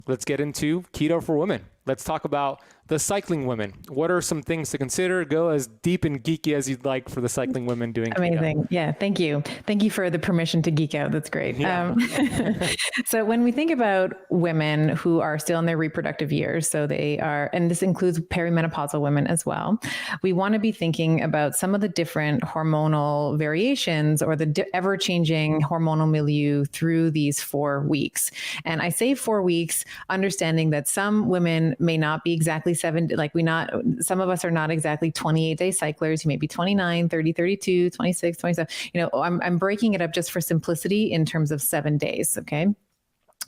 let's get into keto for women. Let's talk about the cycling women. What are some things to consider? Go as deep and geeky as you'd like for the cycling women doing Amazing. keto. Yeah. Thank you. Thank you for the permission to geek out. That's great. Yeah. So when we think about women who are still in their reproductive years, so they are, and this includes perimenopausal women as well, we want to be thinking about some of the different hormonal variations or the ever-changing hormonal milieu through these 4 weeks. And I say 4 weeks, understanding that some women may not be exactly some of us are not exactly 28-day cyclers. You may be 29, 30, 32, 26, 27. I'm breaking it up just for simplicity in terms of 7 days. Okay.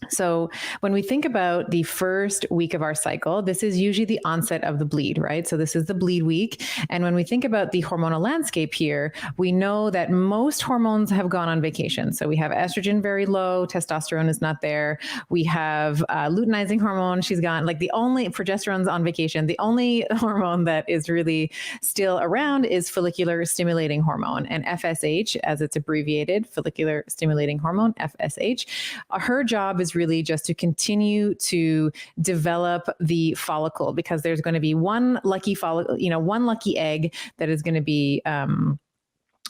So when we think about the first week of our cycle, this is usually the onset of the bleed, right? So this is the bleed week. And when we think about the hormonal landscape here, we know that most hormones have gone on vacation. So we have estrogen very low, testosterone is not there. We have luteinizing hormone, she's gone. Like progesterone's on vacation. The only hormone that is really still around is follicular stimulating hormone, and FSH, as it's abbreviated, follicular stimulating hormone, FSH. Her job is really just to continue to develop the follicle, because there's going to be one lucky follicle, one lucky egg that is going to be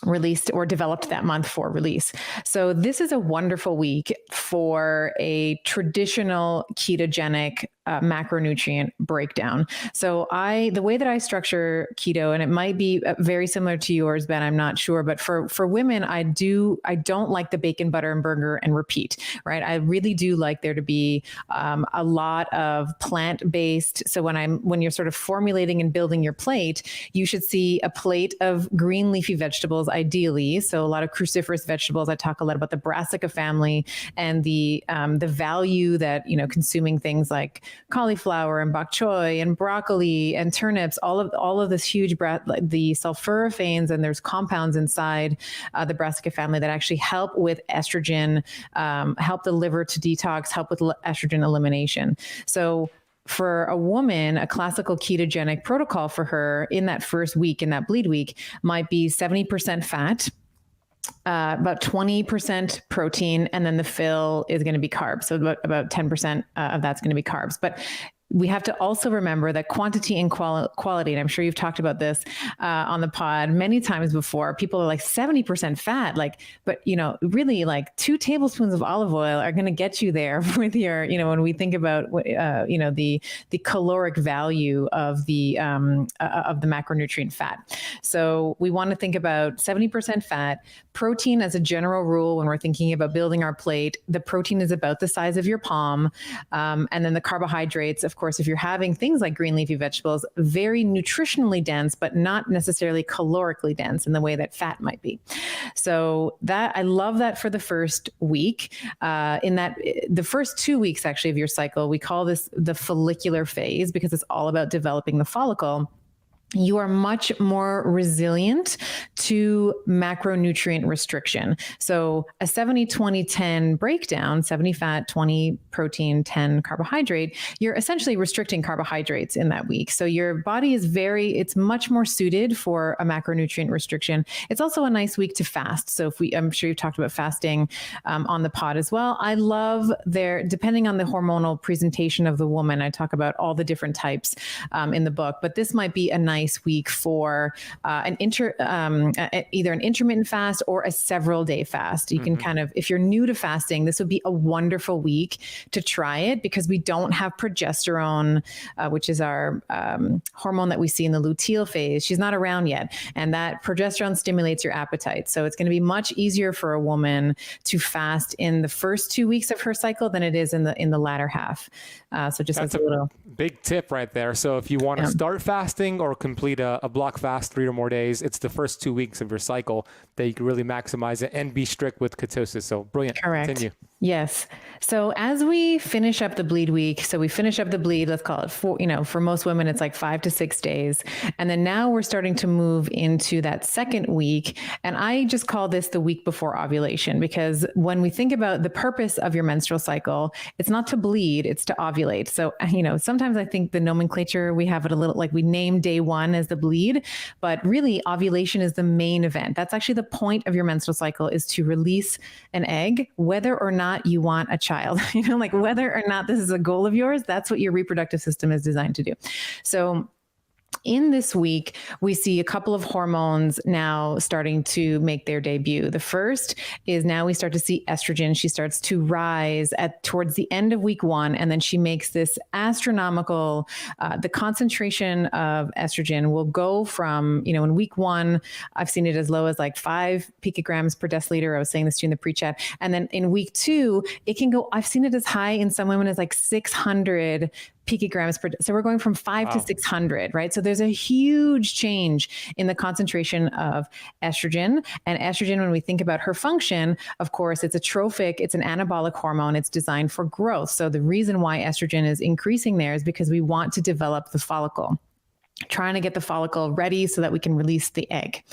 released or developed that month for release. So this is a wonderful week for a traditional ketogenic macronutrient breakdown. So the way that I structure keto, and it might be very similar to yours, Ben, I'm not sure, but for women, I don't like the bacon, butter, and burger and repeat, right? I really do like there to be a lot of plant-based. So when you're sort of formulating and building your plate, you should see a plate of green leafy vegetables, ideally. So a lot of cruciferous vegetables. I talk a lot about the brassica family and the value that, consuming things like cauliflower and bok choy and broccoli and turnips, all of this huge the sulforaphanes, and there's compounds inside the brassica family that actually help with estrogen, help the liver to detox, help with estrogen elimination. So for a woman, a classical ketogenic protocol for her in that first week, in that bleed week, might be 70% fat, about 20% protein, and then the fill is going to be carbs. So about 10% of that's going to be carbs. But we have to also remember that quantity and quality, and I'm sure you've talked about this on the pod many times before. People are like 70% fat, but really 2 tablespoons of olive oil are going to get you there with your, when we think about the caloric value of the macronutrient fat. So we want to think about 70% fat, protein as a general rule. When we're thinking about building our plate, the protein is about the size of your palm, and then the carbohydrates, of course, if you're having things like green leafy vegetables, very nutritionally dense, but not necessarily calorically dense in the way that fat might be. So I love that for the first week. In that, the first 2 weeks actually of your cycle, we call this the follicular phase, because it's all about developing the follicle. You are much more resilient to macronutrient restriction. So a 70-20-10 breakdown, 70 fat, 20 protein, 10 carbohydrate, you're essentially restricting carbohydrates in that week. So your body is it's much more suited for a macronutrient restriction. It's also a nice week to fast. So I'm sure you've talked about fasting on the pod as well. I love depending on the hormonal presentation of the woman, I talk about all the different types in the book, but this might be a nice week for either an intermittent fast or a several-day fast. You can kind of, if you're new to fasting, this would be a wonderful week to try it, because we don't have progesterone, which is our hormone that we see in the luteal phase. She's not around yet, and that progesterone stimulates your appetite. So it's going to be much easier for a woman to fast in the first 2 weeks of her cycle than it is in the latter half. So just that's as a little big tip right there. So if you want to start fasting or complete a block fast 3 or more days, it's the first 2 weeks of your cycle that you can really maximize it and be strict with ketosis. So brilliant. Correct. Continue. Yes. So as we finish up the bleed week, so we finish up the bleed, let's call it for most women, it's like 5 to 6 days. And then now we're starting to move into that second week. And I just call this the week before ovulation, because when we think about the purpose of your menstrual cycle, it's not to bleed, it's to ovulate. So, sometimes I think the nomenclature, we have it a little like we name day 1 as the bleed, but really ovulation is the main event. That's actually the the point of your menstrual cycle is to release an egg, whether or not you want a child, like whether or not this is a goal of yours, that's what your reproductive system is designed to do. So in this week, we see a couple of hormones now starting to make their debut. The first is now we start to see estrogen. She starts to rise towards the end of week 1, and then she makes this astronomical, the concentration of estrogen will go from, in week 1, I've seen it as low as like 5 picograms per deciliter. I was saying this to you in the pre-chat. And then in week 2, it can go, I've seen it as high in some women as like 600 picograms per. So we're going from 5 to 600, right? So there's a huge change in the concentration of estrogen. And estrogen, when we think about her function, of course, it's a trophic, it's an anabolic hormone. It's designed for growth. So the reason why estrogen is increasing there is because we want to develop the follicle, trying to get the follicle ready so that we can release the egg.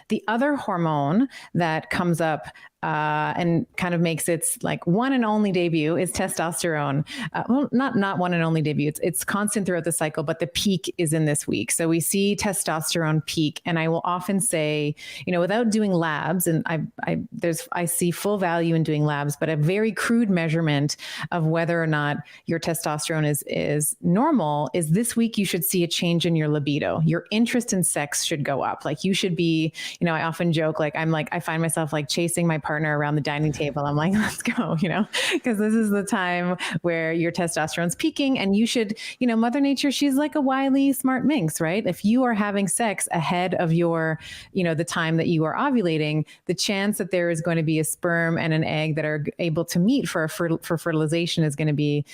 The other hormone that comes up and kind of makes its like one and only debut is testosterone. Well, not one and only debut. It's constant throughout the cycle, but the peak is in this week. So we see testosterone peak, and I will often say, without doing labs, and I see full value in doing labs, but a very crude measurement of whether or not your testosterone is normal is this week you should see a change in your libido. Your interest in sex should go up. Like you should be, I often joke, like I find myself like chasing my partner around the dining table. I'm like, let's go, because this is the time where your testosterone's peaking, and you should, Mother Nature, she's like a wily, smart minx, right? If you are having sex ahead of your, the time that you are ovulating, the chance that there is going to be a sperm and an egg that are able to meet for fertilization is going to be,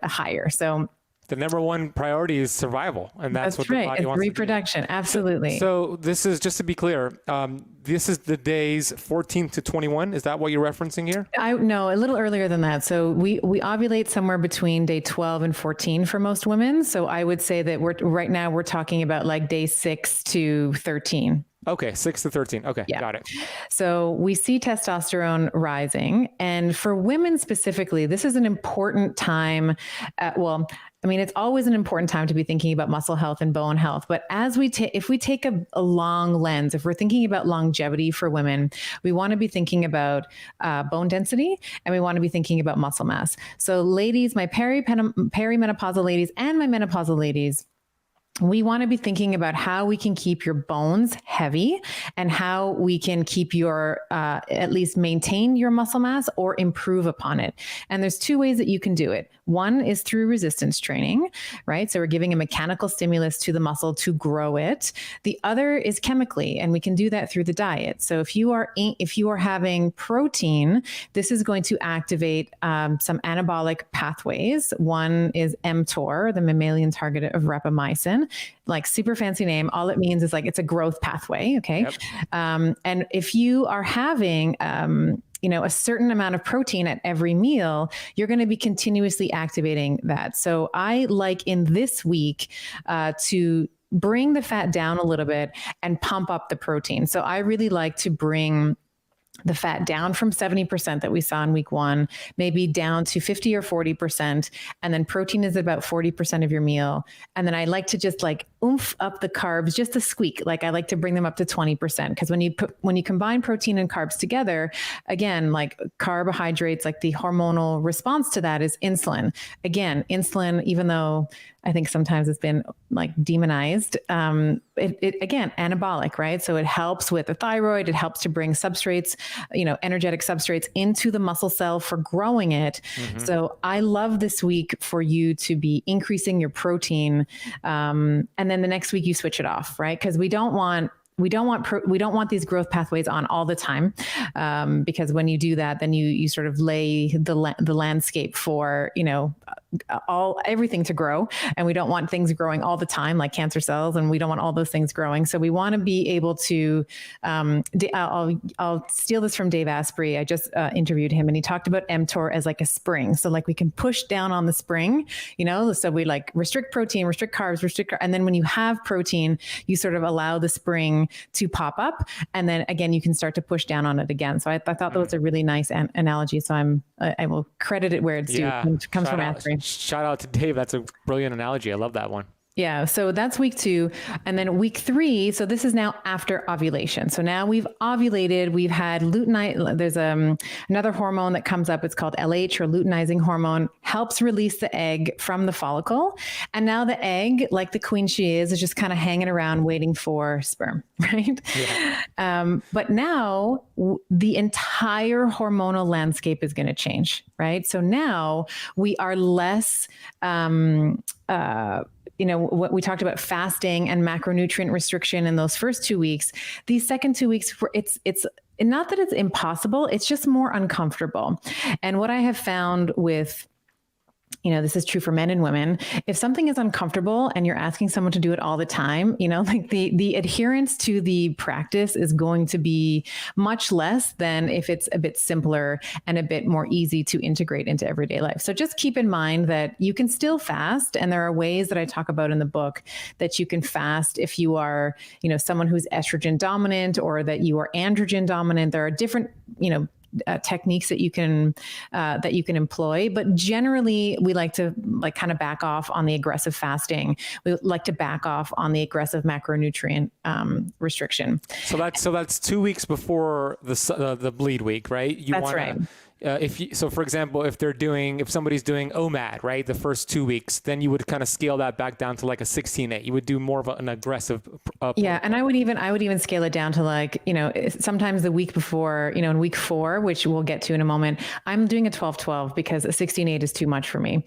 higher. So the number one priority is survival, and that's what right. the body It's wants reproduction. to do. Absolutely. So this is, just to be clear, this is the days 14 to 21. Is that what you're referencing here? No, a little earlier than that. So we ovulate somewhere between day 12 and 14 for most women. So I would say that right now we're talking about like day 6 to 13. Okay, 6 to 13. Okay, yeah. Got it. So we see testosterone rising. And for women specifically, this is an important time. It's always an important time to be thinking about muscle health and bone health. But if we take a long lens, if we're thinking about longevity for women, we want to be thinking about bone density, and we want to be thinking about muscle mass. So ladies, my perimenopausal ladies and my menopausal ladies, we want to be thinking about how we can keep your bones heavy and how we can keep your, at least maintain your muscle mass or improve upon it. And there's 2 ways that you can do it. One is through resistance training, right? So we're giving a mechanical stimulus to the muscle to grow it. The other is chemically, and we can do that through the diet. So if you are having protein, this is going to activate some anabolic pathways. One is mTOR, the mammalian target of rapamycin. Like super fancy name. All it means is like it's a growth pathway. Okay. Yep. And if you are having a certain amount of protein at every meal, you're going to be continuously activating that. So I like in this week to bring the fat down a little bit and pump up the protein. So I really like to bring the fat down from 70% that we saw in week 1, maybe down to 50 or 40%. And then protein is about 40% of your meal. And then I like to just like oomph up the carbs, just a squeak. Like I like to bring them up to 20%. Because when you combine protein and carbs together, again, like carbohydrates, like the hormonal response to that is insulin. Again, insulin, even though I think sometimes it's been like demonized. It again, anabolic, right? So it helps with the thyroid. It helps to bring substrates, energetic substrates into the muscle cell for growing it. Mm-hmm. So I love this week for you to be increasing your protein. And then the next week you switch it off, right? Because we don't want these growth pathways on all the time, because when you do that, then you sort of lay the landscape for everything to grow, and we don't want things growing all the time like cancer cells, and we don't want all those things growing. So we want to be able to. I'll steal this from Dave Asprey. I just interviewed him, and he talked about mTOR as like a spring. So like we can push down on the spring, So we like restrict protein, restrict carbs, and then when you have protein, you sort of allow the spring to pop up, and then again you can start to push down on it again. So I thought that was a really nice analogy. So I will credit it where it's due. It comes from Asprey. Shout out to Dave. That's a brilliant analogy. I love that one. Yeah. So that's week 2. And then week 3. So this is now after ovulation. So now we've ovulated. We've had luteinizing. There's another hormone that comes up. It's called LH, or luteinizing hormone, helps release the egg from the follicle. And now the egg, like the queen she is just kind of hanging around waiting for sperm, right? Yeah. But now the entire hormonal landscape is going to change, right? So now we are less, what we talked about, fasting and macronutrient restriction in those first 2 weeks. These second 2 weeks, it's not that it's impossible, it's just more uncomfortable. And what I have found with, this is true for men and women. If something is uncomfortable and you're asking someone to do it all the time, like the adherence to the practice is going to be much less than if it's a bit simpler and a bit more easy to integrate into everyday life. So just keep in mind that you can still fast. And there are ways that I talk about in the book that you can fast if you are, someone who's estrogen dominant, or that you are androgen dominant. There are different, techniques that you can employ, but generally we like to kind of back off on the aggressive fasting. We like to back off on the aggressive macronutrient restriction. So that's 2 weeks before the bleed week, right? That's right. So for example, if somebody's doing OMAD, right, the first 2 weeks, then you would kind of scale that back down to like a 16-8. You would do more of an aggressive. Yeah. And I would even scale it down to sometimes the week before, in week 4, which we'll get to in a moment, I'm doing a 12-12 because a 16-8 is too much for me.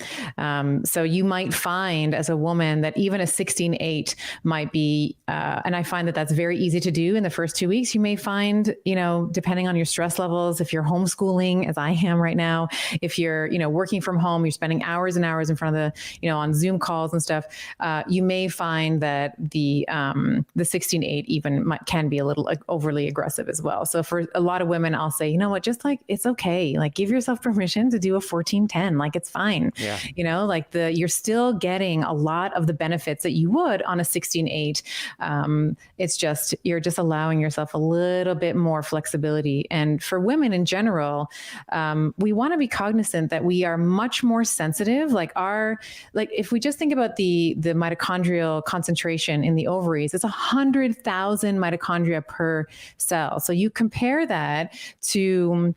So you might find as a woman that even a 16-8 might be, and I find that that's very easy to do in the first 2 weeks. You may find, depending on your stress levels, if you're homeschooling, as I am right now, if you're, working from home, you're spending hours and hours in front of the, on Zoom calls and stuff, you may find that the 16-8 even can be a little overly aggressive as well. So for a lot of women, I'll say, it's okay. Give yourself permission to do a 14-10. It's fine. Yeah. You're still getting a lot of the benefits that you would on a 16-8. It's just, you're just allowing yourself a little bit more flexibility. And for women in general, we want to be cognizant that we are much more sensitive. If we just think about the mitochondrial concentration in the ovaries, it's 100,000 mitochondria per cell. So you compare that to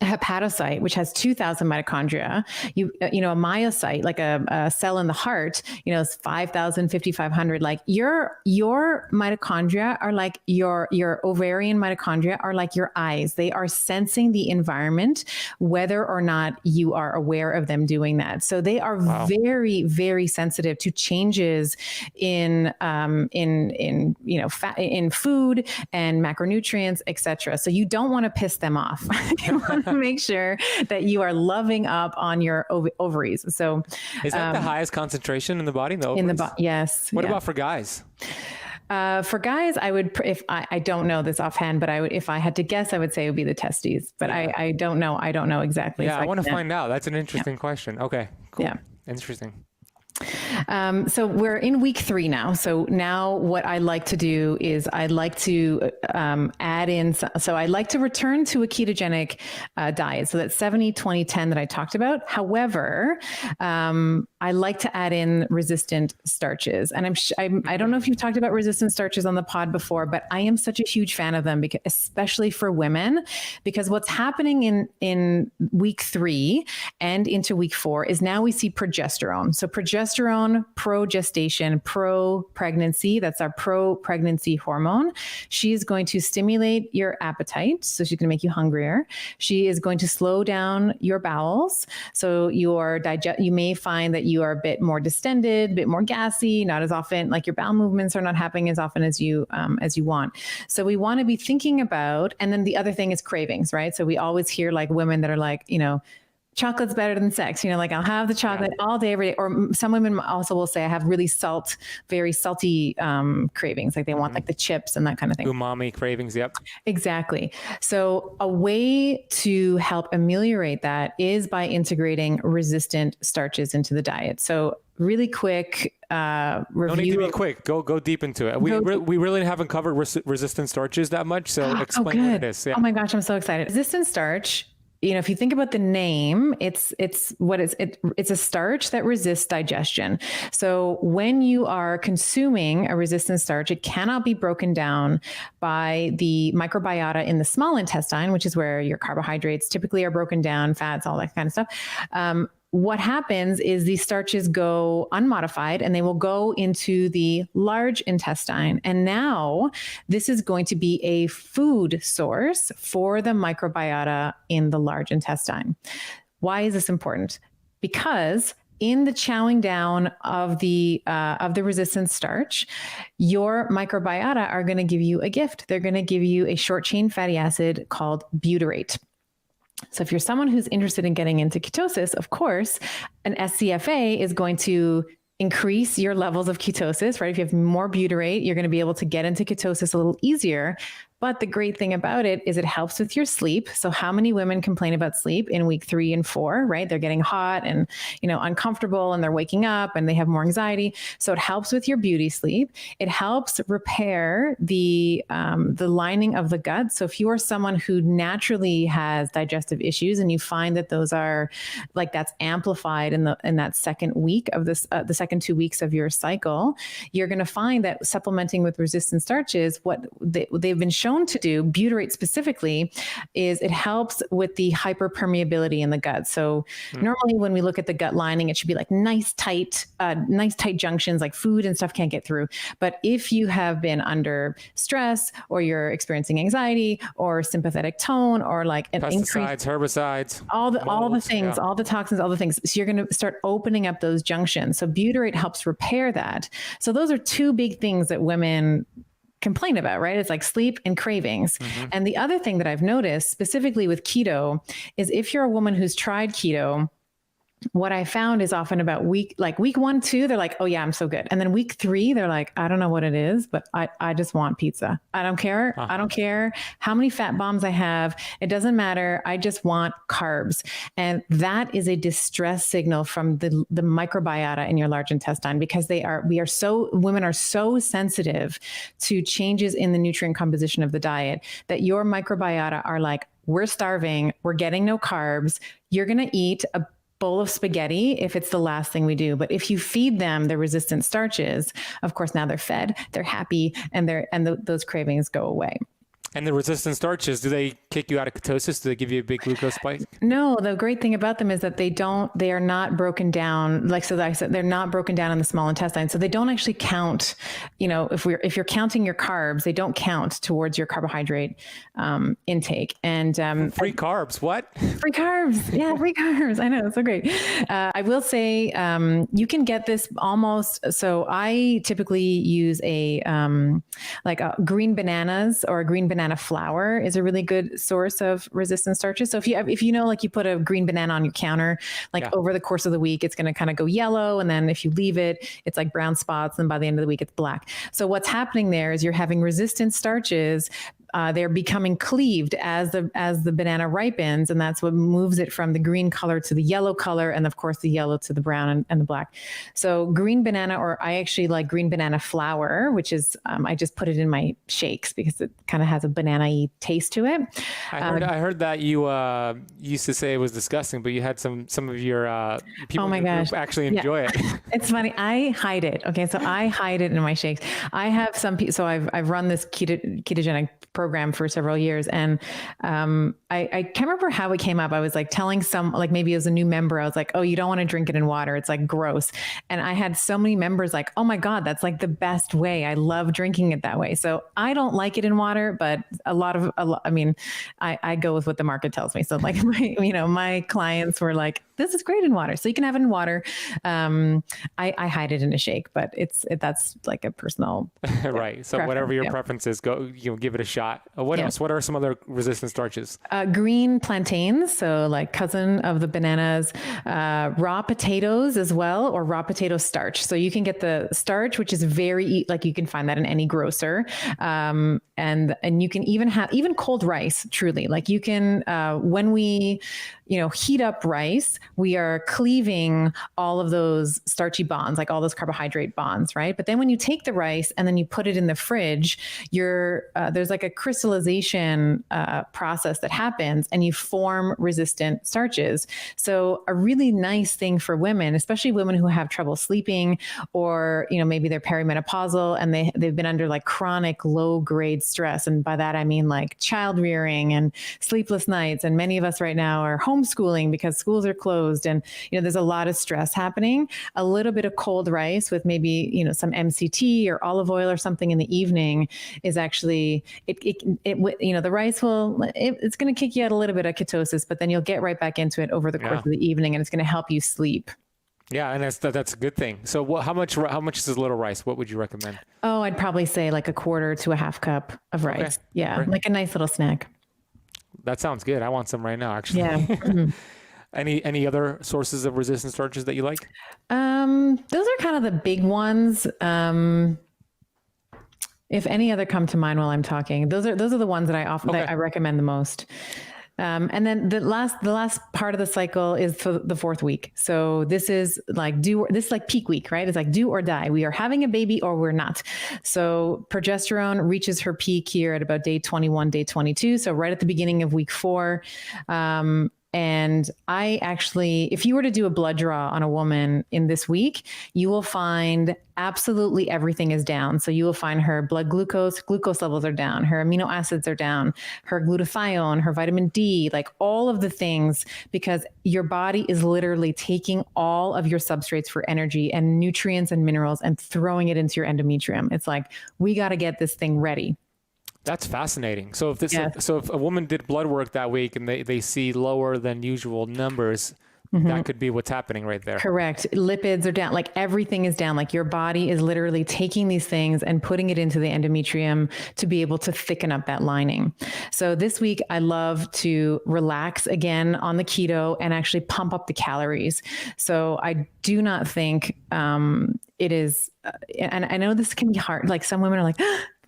a hepatocyte, which has 2,000 mitochondria, a myocyte, like a cell in the heart, is 5,000, 5,500. Your mitochondria are like your ovarian mitochondria are like your eyes. They are sensing the environment, whether or not you are aware of them doing that. So they are very, very sensitive to changes in food and macronutrients, etc. So you don't want to piss them off. You want to make sure that you are loving up on your ovaries. So is that the highest concentration in the body? Yes. What about for guys? For guys, I would, I don't know this offhand, but if I had to guess, I would say it would be the testes, but I don't know. I don't know exactly. Yeah. I want to find out. That's an interesting question. Okay, cool. Yeah. Interesting. So we're in week 3 now. So now what I like to do is I like to add in, so I like to return to a ketogenic diet. So that's 70, 20, 10 that I talked about. However, I like to add in resistant starches. And I don't know if you've talked about resistant starches on the pod before, but I am such a huge fan of them, because, especially for women, because what's happening in week 3 and into week 4 is now we see progesterone. So progesterone, pro-gestation, pro-pregnancy, that's our pro-pregnancy hormone. She is going to stimulate your appetite, so she's going to make you hungrier. She is going to slow down your bowels, so you may find that you are a bit more distended, a bit more gassy, not as often, like your bowel movements are not happening as often as you want. So we want to be thinking about, and then the other thing is cravings, right? So we always hear women that are chocolate's better than sex. I'll have the chocolate all day, every day. Or some women also will say, I have really very salty cravings. They want the chips and that kind of thing. Umami cravings. Yep. Exactly. So a way to help ameliorate that is by integrating resistant starches into the diet. So really quick review. Don't need to be quick. Go deep into it. We really haven't covered resistant starches that much. So explain what it is. Yeah. Oh my gosh, I'm so excited. Resistant starch if you think about the name, it's a starch that resists digestion. So when you are consuming a resistant starch, it cannot be broken down by the microbiota in the small intestine, which is where your carbohydrates typically are broken down, fats, all that kind of stuff. What happens is these starches go unmodified and they will go into the large intestine. And now this is going to be a food source for the microbiota in the large intestine. Why is this important? Because in the chowing down of the resistant starch, your microbiota are going to give you a gift. They're going to give you a short chain fatty acid called butyrate. So if you're someone who's interested in getting into ketosis, of course, an SCFA is going to increase your levels of ketosis, right? If you have more butyrate, you're going to be able to get into ketosis a little easier. But the great thing about it is it helps with your sleep. So how many women complain about sleep in week 3 and 4, right? They're getting hot and, uncomfortable, and they're waking up and they have more anxiety. So it helps with your beauty sleep. It helps repair the lining of the gut. So if you are someone who naturally has digestive issues and you find that those are that's amplified in that second week of this, the second 2 weeks of your cycle, you're going to find that supplementing with resistant starches, what they've been shown to do, butyrate specifically, is it helps with the hyperpermeability in the gut. So normally when we look at the gut lining, it should be like nice tight junctions, like food and stuff can't get through. But if you have been under stress, or you're experiencing anxiety or sympathetic tone, or like an pesticides, herbicides, all the things, all the toxins, all the things, so you're going to start opening up those junctions. So butyrate helps repair that. So those are 2 big things that women complain about, right? It's like sleep and cravings. And the other thing that I've noticed specifically with keto is if you're a woman who's tried keto, what I found is often about week 1, 2, they're like, oh yeah, I'm so good. And then week 3, they're like, I don't know what it is, but I just want pizza. I don't care. I don't care how many fat bombs I have. It doesn't matter. I just want carbs. And that is a distress signal from the microbiota in your large intestine, because women are so sensitive to changes in the nutrient composition of the diet that your microbiota are like, we're starving. We're getting no carbs. You're going to eat a bowl of spaghetti if it's the last thing we do. But if you feed them the resistant starches, of course, now they're fed, they're happy, and those cravings go away. And the resistant starches, do they kick you out of ketosis? Do they give you a big glucose spike? No, the great thing about them is that they are not broken down. Like I said, they're not broken down in the small intestine. So they don't actually count, if you're counting your carbs, they don't count towards your carbohydrate intake. And free carbs, what? Free carbs. Yeah, free carbs. I know, it's so great. I will say you can get this almost. So I typically use a green bananas, or a green banana flour is a really good source of resistant starches. So if you put a green banana on your counter, over the course of the week, it's going to kind of go yellow. And then if you leave it, it's like brown spots. And by the end of the week, it's black. So what's happening there is you're having resistant starches. They're becoming cleaved as the banana ripens, and that's what moves it from the green color to the yellow color, and of course the yellow to the brown and the black. So green banana, or I actually like green banana flour, which is I just put it in my shakes because it kind of has a banana-y taste to it. I heard that you used to say it was disgusting, but you had some of your people in your group actually enjoy it. It's funny. I hide it. Okay, so I hide it in my shakes. I have some people. So I've run this ketogenic program for several years. And I can't remember how it came up. I was like telling maybe it was a new member. I was like, oh, you don't want to drink it in water. It's like gross. And I had so many members like, oh my God, that's like the best way. I love drinking it that way. So I don't like it in water, but I go with what the market tells me. So like my clients were like, this is great in water. So you can have it in water. I hide it in a shake, but that's like a personal right. So whatever your preference is, go give it a shot. What else? What are some other resistant starches? Green plantains, so like cousin of the bananas, raw potatoes as well, or raw potato starch. So you can get the starch, which is you can find that in any grocer. And you can even cold rice, truly. Like you can, when we, heat up rice, we are cleaving all of those starchy bonds, like all those carbohydrate bonds, right? But then when you take the rice and then you put it in the fridge, there's like a crystallization process that happens happens and you form resistant starches. So a really nice thing for women, especially women who have trouble sleeping, or, maybe they're perimenopausal and they've been under like chronic low grade stress. And by that, I mean like child rearing and sleepless nights. And many of us right now are homeschooling because schools are closed. And, there's a lot of stress happening. A little bit of cold rice with maybe, some MCT or olive oil or something in the evening is actually, the rice it's going to kick you out a little bit of ketosis, but then you'll get right back into it over the course of the evening, and it's going to help you sleep. Yeah, and that's a good thing. So how much is a little rice? What would you recommend? Oh, I'd probably say like a quarter to a half cup of rice. Okay. Yeah, great. Like a nice little snack. That sounds good. I want some right now, actually. Yeah. Mm-hmm. Any other sources of resistant starches that you like? Those are kind of the big ones. If any other come to mind while I'm talking, those are the ones that I recommend the most. And then the last part of the cycle is for the fourth week. So this is like peak week, right? It's like do or die. We are having a baby or we're not. So progesterone reaches her peak here at about day 21, day 22. So right at the beginning of week 4. And I actually, if you were to do a blood draw on a woman in this week, you will find absolutely everything is down. So you will find her blood glucose levels are down, her amino acids are down, her glutathione, her vitamin D, like all of the things, because your body is literally taking all of your substrates for energy and nutrients and minerals and throwing it into your endometrium. It's like, we got to get this thing ready. That's fascinating. So if a woman did blood work that week and they see lower than usual numbers, that could be what's happening right there. Correct. Lipids are down, like everything is down. Like your body is literally taking these things and putting it into the endometrium to be able to thicken up that lining. So this week I love to relax again on the keto and actually pump up the calories. So I do not think it is, and I know this can be hard. Like some women are like,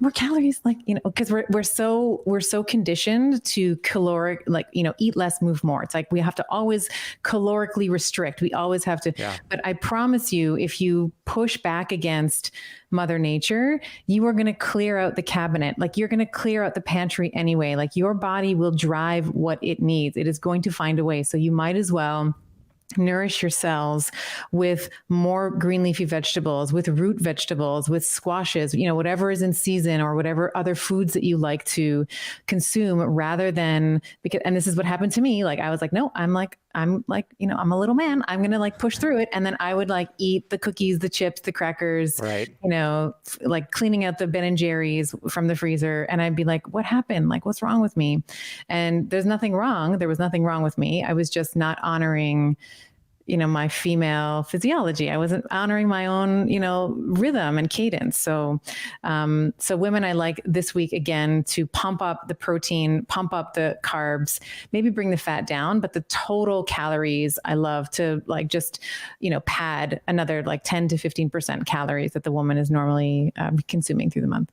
more calories, like, because we're so conditioned to caloric, like, eat less, move more. It's like we have to always calorically restrict. We always have to. Yeah. But I promise you, if you push back against Mother Nature, you are going to clear out the cabinet. Like you're going to clear out the pantry anyway. Like your body will drive what it needs. It is going to find a way. So you might as well nourish your cells with more green leafy vegetables, with root vegetables, with squashes, whatever is in season or whatever other foods that you like to consume, rather than and this is what happened to me. Like I was like, no, I'm a little man. I'm going to like push through it. And then I would like eat the cookies, the chips, the crackers, right. Like cleaning out the Ben and Jerry's from the freezer. And I'd be like, what happened? Like, what's wrong with me? And there's nothing wrong. There was nothing wrong with me. I was just not honoring my female physiology. I wasn't honoring my own, rhythm and cadence. So women, I like this week again to pump up the protein, pump up the carbs, maybe bring the fat down, but the total calories, I love to like just, pad another like 10 to 15% calories that the woman is normally consuming through the month.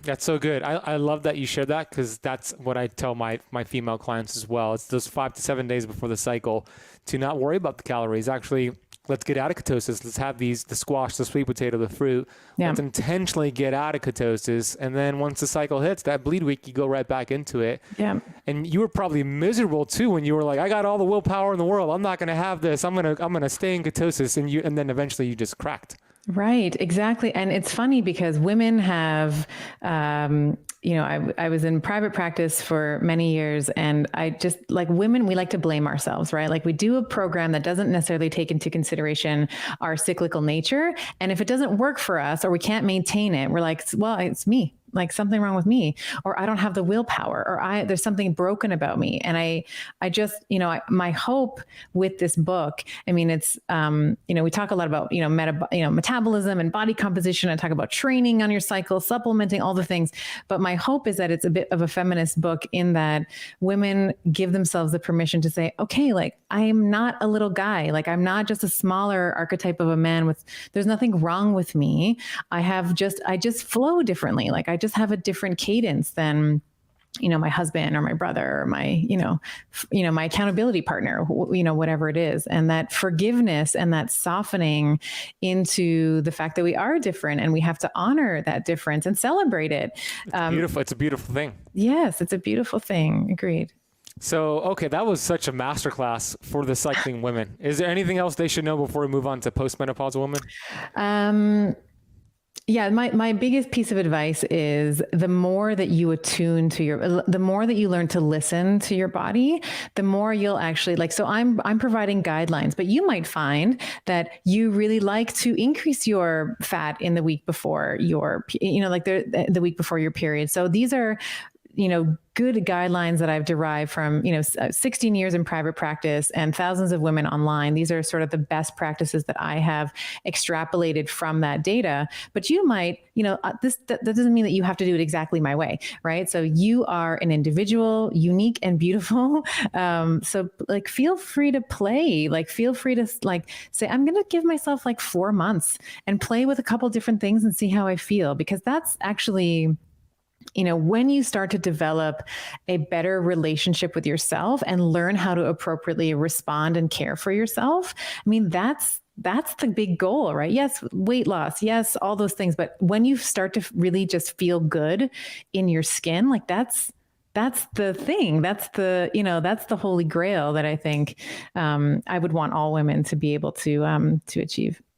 That's so good. I love that you share that, because that's what I tell my female clients as well. It's those 5 to 7 days before the cycle to not worry about the calories. Actually, let's get out of ketosis. Let's have the squash, the sweet potato, the fruit. Yeah. Let's intentionally get out of ketosis. And then once the cycle hits, that bleed week, you go right back into it. Yeah. And you were probably miserable too when you were like, I got all the willpower in the world. I'm not going to have this. I'm going to stay in ketosis. And then eventually you just cracked. Right, exactly. And it's funny because women have, I was in private practice for many years, and I just like women, we like to blame ourselves, right? Like we do a program that doesn't necessarily take into consideration our cyclical nature. And if it doesn't work for us or we can't maintain it, we're like, well, it's me. Like something wrong with me, or I don't have the willpower, or there's something broken about me. And I just, my hope with this book, I mean, it's, we talk a lot about, metabolism and body composition. I talk about training on your cycle, supplementing, all the things. But my hope is that it's a bit of a feminist book in that women give themselves the permission to say, okay, like I am not a little guy. Like I'm not just a smaller archetype of a man there's nothing wrong with me. I just flow differently. Like I just have a different cadence than, my husband or my brother or my, my accountability partner, whatever it is. And that forgiveness and that softening into the fact that we are different and we have to honor that difference and celebrate it. It's beautiful. It's a beautiful thing. Yes, it's a beautiful thing. Agreed. So, okay, that was such a masterclass for the cycling women. Is there anything else they should know before we move on to postmenopausal women? Um, Yeah, my biggest piece of advice is the more that you attune to the more that you learn to listen to your body, the more you'll actually like. So I'm providing guidelines, but you might find that you really like to increase your fat in the week before like the week before your period. So these are good guidelines that I've derived from, 16 years in private practice and thousands of women online. These are sort of the best practices that I have extrapolated from that data. But you might, that doesn't mean that you have to do it exactly my way, right? So you are an individual, unique and beautiful. So like, feel free to play, like, feel free to like say, I'm going to give myself like 4 months and play with a couple different things and see how I feel, because that's actually, when you start to develop a better relationship with yourself and learn how to appropriately respond and care for yourself, I mean, that's the big goal, right? Yes, weight loss, yes, all those things. But when you start to really just feel good in your skin, like that's the thing. That's the holy grail that I think I would want all women to be able to achieve.